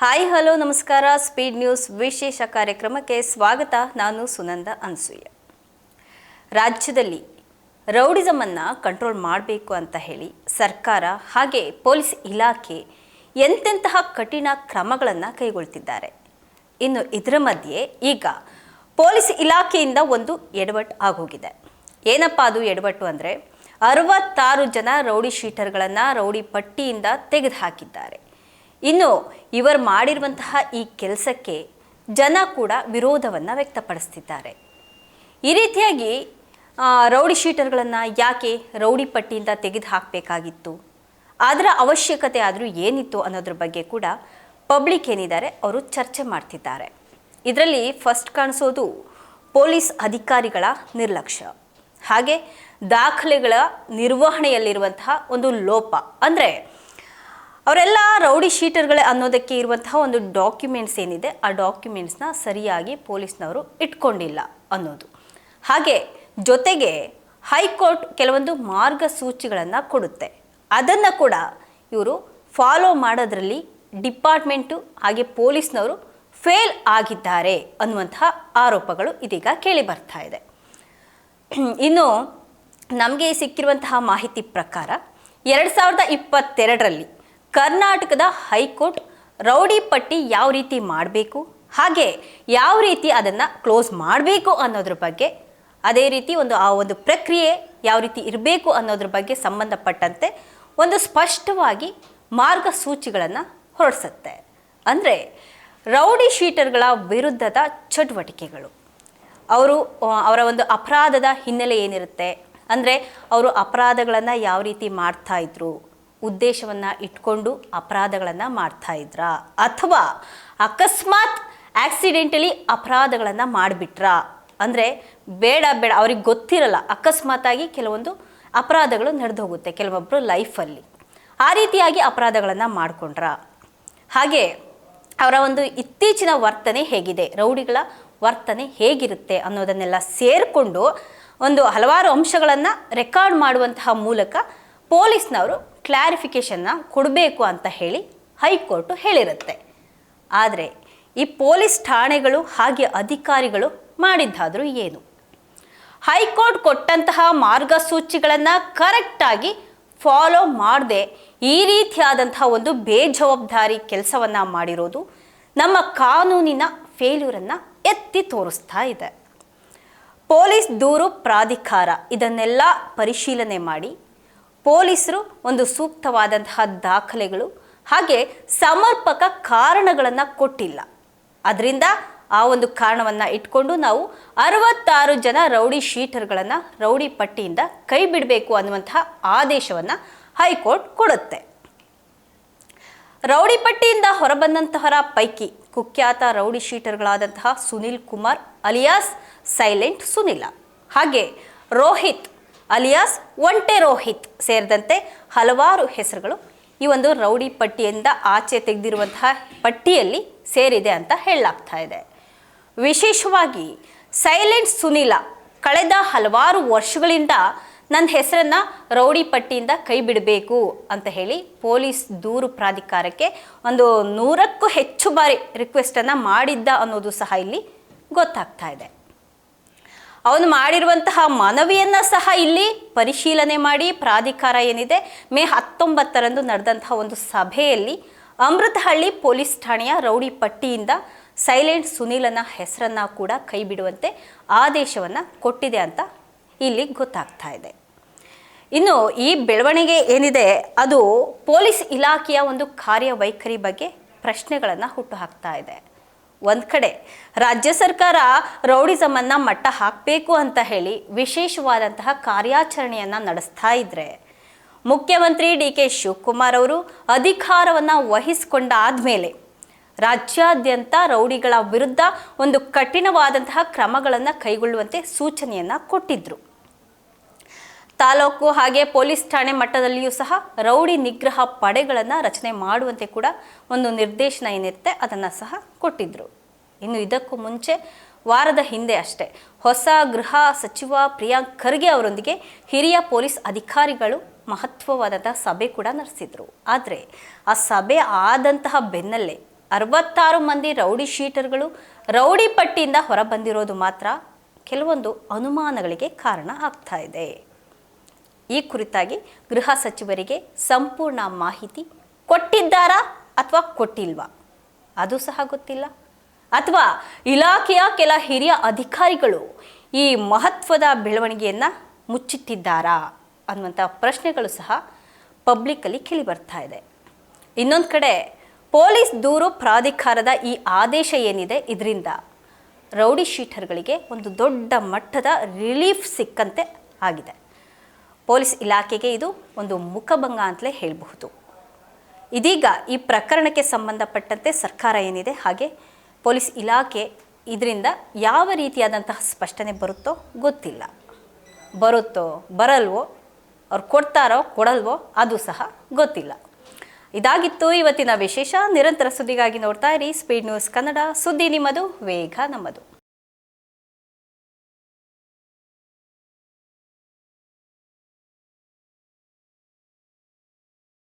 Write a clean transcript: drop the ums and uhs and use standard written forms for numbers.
Hi hello ನಮಸ್ಕಾರ. Speed news ವಿಶೇಷ ಕಾರ್ಯಕ್ರಮಕ್ಕೆ ಸ್ವಾಗತ. ನಾನು ಸುನಂದ ಅನ್ಸೂಯ. ರಾಜ್ಯದಲ್ಲಿ ರೌಡಿಸಮನ್ನು ಕಂಟ್ರೋಲ್ ಮಾಡಬೇಕು ಅಂತ ಹೇಳಿ ಸರ್ಕಾರ ಹಾಗೆ ಪೊಲೀಸ್ ಇಲಾಖೆ ಎಂತೆಂತಹ ಕಠಿಣ ಕ್ರಮಗಳನ್ನು ಕೈಗೊಳ್ತಿದ್ದಾರೆ. ಇನ್ನು ಇದರ ಮಧ್ಯೆ ಈಗ ಪೊಲೀಸ್ ಇಲಾಖೆಯಿಂದ ಒಂದು ಎಡವಟ್ಟು ಆಗೋಗಿದೆ. ಏನಪ್ಪ ಅದು ಎಡವಟ್ಟು ಅಂದರೆ 66 ಜನ ರೌಡಿ ಶೀಟರ್ಗಳನ್ನು ರೌಡಿ ಪಟ್ಟಿಯಿಂದ ತೆಗೆದುಹಾಕಿದ್ದಾರೆ. ಇನ್ನು ಇವರು ಮಾಡಿರುವಂತಹ ಈ ಕೆಲಸಕ್ಕೆ ಜನ ಕೂಡ ವಿರೋಧವನ್ನು ವ್ಯಕ್ತಪಡಿಸ್ತಿದ್ದಾರೆ. ಈ ರೀತಿಯಾಗಿ ರೌಡಿ ಶೀಟರ್ಗಳನ್ನು ಯಾಕೆ ರೌಡಿ ಪಟ್ಟಿಯಿಂದ ತೆಗೆದು ಹಾಕಬೇಕಾಗಿತ್ತು, ಅದರ ಅವಶ್ಯಕತೆ ಆದರೂ ಏನಿತ್ತು ಅನ್ನೋದ್ರ ಬಗ್ಗೆ ಕೂಡ ಪಬ್ಲಿಕ್ ಏನಿದ್ದಾರೆ ಅವರು ಚರ್ಚೆ ಮಾಡ್ತಿದ್ದಾರೆ. ಇದರಲ್ಲಿ ಫಸ್ಟ್ ಕಾಣಿಸೋದು ಪೊಲೀಸ್ ಅಧಿಕಾರಿಗಳ ನಿರ್ಲಕ್ಷ್ಯ, ಹಾಗೆ ದಾಖಲೆಗಳ ನಿರ್ವಹಣೆಯಲ್ಲಿರುವಂತಹ ಒಂದು ಲೋಪ. ಅಂದರೆ ಅವರೆಲ್ಲ ರೌಡಿ ಶೀಟರ್ಗಳೇ ಅನ್ನೋದಕ್ಕೆ ಇರುವಂತಹ ಒಂದು ಡಾಕ್ಯುಮೆಂಟ್ಸ್ ಏನಿದೆ, ಆ ಡಾಕ್ಯುಮೆಂಟ್ಸ್ನ ಸರಿಯಾಗಿ ಪೊಲೀಸ್ನವರು ಇಟ್ಕೊಂಡಿಲ್ಲ ಅನ್ನೋದು. ಹಾಗೆ ಜೊತೆಗೆ ಹೈಕೋರ್ಟ್ ಕೆಲವೊಂದು ಮಾರ್ಗಸೂಚಿಗಳನ್ನು ಕೊಡುತ್ತೆ, ಅದನ್ನು ಕೂಡ ಇವರು ಫಾಲೋ ಮಾಡೋದ್ರಲ್ಲಿ ಡಿಪಾರ್ಟ್ಮೆಂಟು ಹಾಗೆ ಪೊಲೀಸ್ನವರು ಫೇಲ್ ಆಗಿದ್ದಾರೆ ಅನ್ನುವಂತಹ ಆರೋಪಗಳು ಇದೀಗ ಕೇಳಿ ಬರ್ತಾ ಇದೆ. ಇನ್ನು ನಮಗೆ ಸಿಕ್ಕಿರುವಂತಹ ಮಾಹಿತಿ ಪ್ರಕಾರ 2022ರಲ್ಲಿ ಕರ್ನಾಟಕದ ಹೈಕೋರ್ಟ್ ರೌಡಿ ಪಟ್ಟಿ ಯಾವ ರೀತಿ ಮಾಡಬೇಕು, ಹಾಗೆ ಯಾವ ರೀತಿ ಅದನ್ನು ಕ್ಲೋಸ್ ಮಾಡಬೇಕು ಅನ್ನೋದ್ರ ಬಗ್ಗೆ, ಅದೇ ರೀತಿ ಆ ಒಂದು ಪ್ರಕ್ರಿಯೆ ಯಾವ ರೀತಿ ಇರಬೇಕು ಅನ್ನೋದ್ರ ಬಗ್ಗೆ ಸಂಬಂಧಪಟ್ಟಂತೆ ಒಂದು ಸ್ಪಷ್ಟವಾಗಿ ಮಾರ್ಗಸೂಚಿಗಳನ್ನು ಹೊರಡಿಸುತ್ತೆ. ಅಂದರೆ ರೌಡಿ ಶೀಟರ್ಗಳ ವಿರುದ್ಧದ ಚಟುವಟಿಕೆಗಳು, ಅವರ ಒಂದು ಅಪರಾಧದ ಹಿನ್ನೆಲೆ ಏನಿರುತ್ತೆ, ಅಂದರೆ ಅವರು ಅಪರಾಧಗಳನ್ನು ಯಾವ ರೀತಿ ಮಾಡ್ತಾ ಇದ್ರು, ಉದ್ದೇಶವನ್ನು ಇಟ್ಕೊಂಡು ಅಪರಾಧಗಳನ್ನು ಮಾಡ್ತಾ ಇದ್ರಾ, ಅಥವಾ ಅಕಸ್ಮಾತ್ ಆಕ್ಸಿಡೆಂಟಲಿ ಅಪರಾಧಗಳನ್ನು ಮಾಡಿಬಿಟ್ರಾ, ಅಂದರೆ ಬೇಡ ಅವ್ರಿಗೆ ಗೊತ್ತಿರಲ್ಲ, ಅಕಸ್ಮಾತಾಗಿ ಕೆಲವೊಂದು ಅಪರಾಧಗಳು ನಡೆದು ಹೋಗುತ್ತೆ ಕೆಲವೊಬ್ಬರು ಲೈಫಲ್ಲಿ, ಆ ರೀತಿಯಾಗಿ ಅಪರಾಧಗಳನ್ನು ಮಾಡಿಕೊಂಡ್ರಾ, ಹಾಗೆ ಅವರ ಒಂದು ಇತ್ತೀಚಿನ ವರ್ತನೆ ಹೇಗಿದೆ, ರೌಡಿಗಳ ವರ್ತನೆ ಹೇಗಿರುತ್ತೆ ಅನ್ನೋದನ್ನೆಲ್ಲ ಸೇರಿಕೊಂಡು ಒಂದು ಹಲವಾರು ಅಂಶಗಳನ್ನು ರೆಕಾರ್ಡ್ ಮಾಡುವಂತಹ ಮೂಲಕ ಪೊಲೀಸ್ನವರು ಕ್ಲಾರಿಫಿಕೇಷನ್ನ ಕೊಡಬೇಕು ಅಂತ ಹೇಳಿ ಹೈಕೋರ್ಟು ಹೇಳಿರುತ್ತೆ. ಆದರೆ ಈ ಪೊಲೀಸ್ ಠಾಣೆಗಳು ಹಾಗೆ ಅಧಿಕಾರಿಗಳು ಮಾಡಿದ್ದಾದರೂ ಏನು? ಹೈಕೋರ್ಟ್ ಕೊಟ್ಟಂತಹ ಮಾರ್ಗಸೂಚಿಗಳನ್ನು ಕರೆಕ್ಟಾಗಿ ಫಾಲೋ ಮಾಡದೆ ಈ ರೀತಿಯಾದಂತಹ ಒಂದು ಬೇಜವಾಬ್ದಾರಿ ಕೆಲಸವನ್ನು ಮಾಡಿರೋದು ನಮ್ಮ ಕಾನೂನಿನ ಫೇಲ್ಯೂರನ್ನು ಎತ್ತಿ ತೋರಿಸ್ತಾ ಇದೆ. ಪೊಲೀಸ್ ದೂರು ಪ್ರಾಧಿಕಾರ ಇದನ್ನೆಲ್ಲ ಪರಿಶೀಲನೆ ಮಾಡಿ ಪೊಲೀಸರು ಒಂದು ಸೂಕ್ತವಾದಂತಹ ದಾಖಲೆಗಳು ಹಾಗೆ ಸಮರ್ಪಕ ಕಾರಣಗಳನ್ನು ಕೊಟ್ಟಿಲ್ಲ. ಅದರಿಂದ ಆ ಒಂದು ಕಾರಣವನ್ನು ಇಟ್ಕೊಂಡು ನಾವು 66 ಜನ ರೌಡಿ ಶೀಟರ್ಗಳನ್ನು ರೌಡಿ ಪಟ್ಟಿಯಿಂದ ಕೈ ಬಿಡಬೇಕು ಅನ್ನುವಂತಹ ಆದೇಶವನ್ನು ಹೈಕೋರ್ಟ್ ಕೊಡುತ್ತೆ. ರೌಡಿ ಪಟ್ಟಿಯಿಂದ ಹೊರಬಂದಂತಹರ ಪೈಕಿ ಕುಖ್ಯಾತ ರೌಡಿ ಶೀಟರ್ಗಳಾದಂತಹ ಸುನಿಲ್ ಕುಮಾರ್ ಅಲಿಯಾಸ್ ಸೈಲೆಂಟ್ ಸುನಿಲ, ಹಾಗೆ ರೋಹಿತ್ ಅಲಿಯಾಸ್ ಒಂಟೆ ರೋಹಿತ್ ಸೇರಿದಂತೆ ಹಲವಾರು ಹೆಸರುಗಳು ಈ ಒಂದು ರೌಡಿ ಪಟ್ಟಿಯಿಂದ ಆಚೆ ತೆಗೆದಿರುವಂತಹ ಪಟ್ಟಿಯಲ್ಲಿ ಸೇರಿದೆ ಅಂತ ಹೇಳಲಾಗ್ತಾ ಇದೆ. ವಿಶೇಷವಾಗಿ ಸೈಲೆಂಟ್ ಸುನಿಲ ಕಳೆದ ಹಲವಾರು ವರ್ಷಗಳಿಂದ ನನ್ನ ಹೆಸರನ್ನು ರೌಡಿ ಪಟ್ಟಿಯಿಂದ ಕೈ ಬಿಡಬೇಕು ಅಂತ ಹೇಳಿ ಪೊಲೀಸ್ ದೂರು ಪ್ರಾಧಿಕಾರಕ್ಕೆ ಒಂದು 100ಕ್ಕೂ ಹೆಚ್ಚು ಬಾರಿ ರಿಕ್ವೆಸ್ಟನ್ನು ಮಾಡಿದ್ದ ಅನ್ನೋದು ಸಹ ಇಲ್ಲಿ ಗೊತ್ತಾಗ್ತಾ ಇದೆ. ಅವನು ಮಾಡಿರುವಂತಹ ಮನವಿಯನ್ನು ಸಹ ಇಲ್ಲಿ ಪರಿಶೀಲನೆ ಮಾಡಿ ಪ್ರಾಧಿಕಾರ ಏನಿದೆ ಮೇ 19ರಂದು ನಡೆದಂತಹ ಒಂದು ಸಭೆಯಲ್ಲಿ ಅಮೃತಹಳ್ಳಿ ಪೊಲೀಸ್ ಠಾಣೆಯ ರೌಡಿ ಪಟ್ಟಿಯಿಂದ ಸೈಲೆಂಟ್ ಸುನೀಲನ ಹೆಸರನ್ನು ಕೂಡ ಕೈ ಬಿಡುವಂತೆ ಆದೇಶವನ್ನು ಕೊಟ್ಟಿದೆ ಅಂತ ಇಲ್ಲಿ ಗೊತ್ತಾಗ್ತಾ ಇದೆ. ಇನ್ನು ಈ ಬೆಳವಣಿಗೆ ಏನಿದೆ ಅದು ಪೊಲೀಸ್ ಇಲಾಖೆಯ ಒಂದು ಕಾರ್ಯವೈಖರಿ ಬಗ್ಗೆ ಪ್ರಶ್ನೆಗಳನ್ನು ಹುಟ್ಟುಹಾಕ್ತಾ ಇದೆ. ಒಂದು ಕಡೆ ರಾಜ್ಯ ಸರ್ಕಾರ ರೌಡಿಸಮನ್ನು ಮಟ್ಟ ಹಾಕಬೇಕು ಅಂತ ಹೇಳಿ ವಿಶೇಷವಾದಂತಹ ಕಾರ್ಯಾಚರಣೆಯನ್ನು ನಡೆಸ್ತಾ ಇದ್ರೆ, ಮುಖ್ಯಮಂತ್ರಿ ಡಿ.ಕೆ. ಶಿವಕುಮಾರ್ ಅವರು ಅಧಿಕಾರವನ್ನು ವಹಿಸಿಕೊಂಡಾದ್ಮೇಲೆ ರಾಜ್ಯಾದ್ಯಂತ ರೌಡಿಗಳ ವಿರುದ್ಧ ಒಂದು ಕಠಿಣವಾದಂತಹ ಕ್ರಮಗಳನ್ನು ಕೈಗೊಳ್ಳುವಂತೆ ಸೂಚನೆಯನ್ನು ಕೊಟ್ಟಿದ್ರು. ತಾಲೂಕು ಹಾಗೆ ಪೊಲೀಸ್ ಠಾಣೆ ಮಟ್ಟದಲ್ಲಿಯೂ ಸಹ ರೌಡಿ ನಿಗ್ರಹ ಪಡೆಗಳನ್ನು ರಚನೆ ಮಾಡುವಂತೆ ಕೂಡ ಒಂದು ನಿರ್ದೇಶನ ಏನಿರುತ್ತೆ ಅದನ್ನು ಸಹ ಕೊಟ್ಟಿದ್ರು. ಇನ್ನು ಇದಕ್ಕೂ ಮುಂಚೆ ವಾರದ ಹಿಂದೆ ಅಷ್ಟೇ ಹೊಸ ಗೃಹ ಸಚಿವ ಪ್ರಿಯಾಂಕ್ ಖರ್ಗೆ ಅವರೊಂದಿಗೆ ಹಿರಿಯ ಪೊಲೀಸ್ ಅಧಿಕಾರಿಗಳು ಮಹತ್ವವಾದಂತಹ ಸಭೆ ಕೂಡ ನಡೆಸಿದ್ರು. ಆದರೆ ಆ ಸಭೆ ಆದಂತಹ ಬೆನ್ನಲ್ಲೇ 66 ಮಂದಿ ರೌಡಿ ಶೀಟರ್ಗಳು ರೌಡಿ ಪಟ್ಟಿಯಿಂದ ಹೊರಬಂದಿರೋದು ಮಾತ್ರ ಕೆಲವೊಂದು ಅನುಮಾನಗಳಿಗೆ ಕಾರಣ ಆಗ್ತಾ ಇದೆ. ಈ ಕುರಿತಾಗಿ ಗೃಹ ಸಚಿವರಿಗೆ ಸಂಪೂರ್ಣ ಮಾಹಿತಿ ಕೊಟ್ಟಿದ್ದಾರಾ ಅಥವಾ ಕೊಟ್ಟಿಲ್ವಾ ಅದು ಸಹ ಗೊತ್ತಿಲ್ಲ. ಅಥವಾ ಇಲಾಖೆಯ ಕೆಲ ಹಿರಿಯ ಅಧಿಕಾರಿಗಳು ಈ ಮಹತ್ವದ ಬೆಳವಣಿಗೆಯನ್ನು ಮುಚ್ಚಿಟ್ಟಿದ್ದಾರಾ ಅನ್ನುವಂಥ ಪ್ರಶ್ನೆಗಳು ಸಹ ಪಬ್ಲಿಕ್ಕಲ್ಲಿ ಕೇಳಿ ಬರ್ತಾ ಇದೆ. ಇನ್ನೊಂದು ಕಡೆ ಪೊಲೀಸ್ ದೂರು ಪ್ರಾಧಿಕಾರದ ಈ ಆದೇಶ ಏನಿದೆ, ಇದರಿಂದ ರೌಡಿ ಶೀಟರ್ಗಳಿಗೆ ಒಂದು ದೊಡ್ಡ ಮಟ್ಟದ ರಿಲೀಫ್ ಸಿಕ್ಕಂತೆ ಆಗಿದೆ. ಪೊಲೀಸ್ ಇಲಾಖೆಗೆ ಇದು ಒಂದು ಮುಖಭಂಗ ಅಂತಲೇ ಹೇಳಬಹುದು. ಇದೀಗ ಈ ಪ್ರಕರಣಕ್ಕೆ ಸಂಬಂಧಪಟ್ಟಂತೆ ಸರ್ಕಾರ ಏನಿದೆ ಹಾಗೆ ಪೊಲೀಸ್ ಇಲಾಖೆ ಇದರಿಂದ ಯಾವ ರೀತಿಯಾದಂತಹ ಸ್ಪಷ್ಟನೆ ಬರುತ್ತೋ ಗೊತ್ತಿಲ್ಲ. ಬರುತ್ತೋ ಬರಲ್ವೋ, ಅವ್ರು ಕೊಡ್ತಾರೋ ಕೊಡಲ್ವೋ ಅದು ಸಹ ಗೊತ್ತಿಲ್ಲ. ಇದಾಗಿತ್ತು ಇವತ್ತಿನ ವಿಶೇಷ. ನಿರಂತರ ಸುದ್ದಿಗಾಗಿ ನೋಡ್ತಾ ಇರಿ ಸ್ಪೀಡ್ ನ್ಯೂಸ್ ಕನ್ನಡ. ಸುದ್ದಿ ನಿಮ್ಮದು, ವೇಗ ನಮ್ಮದು.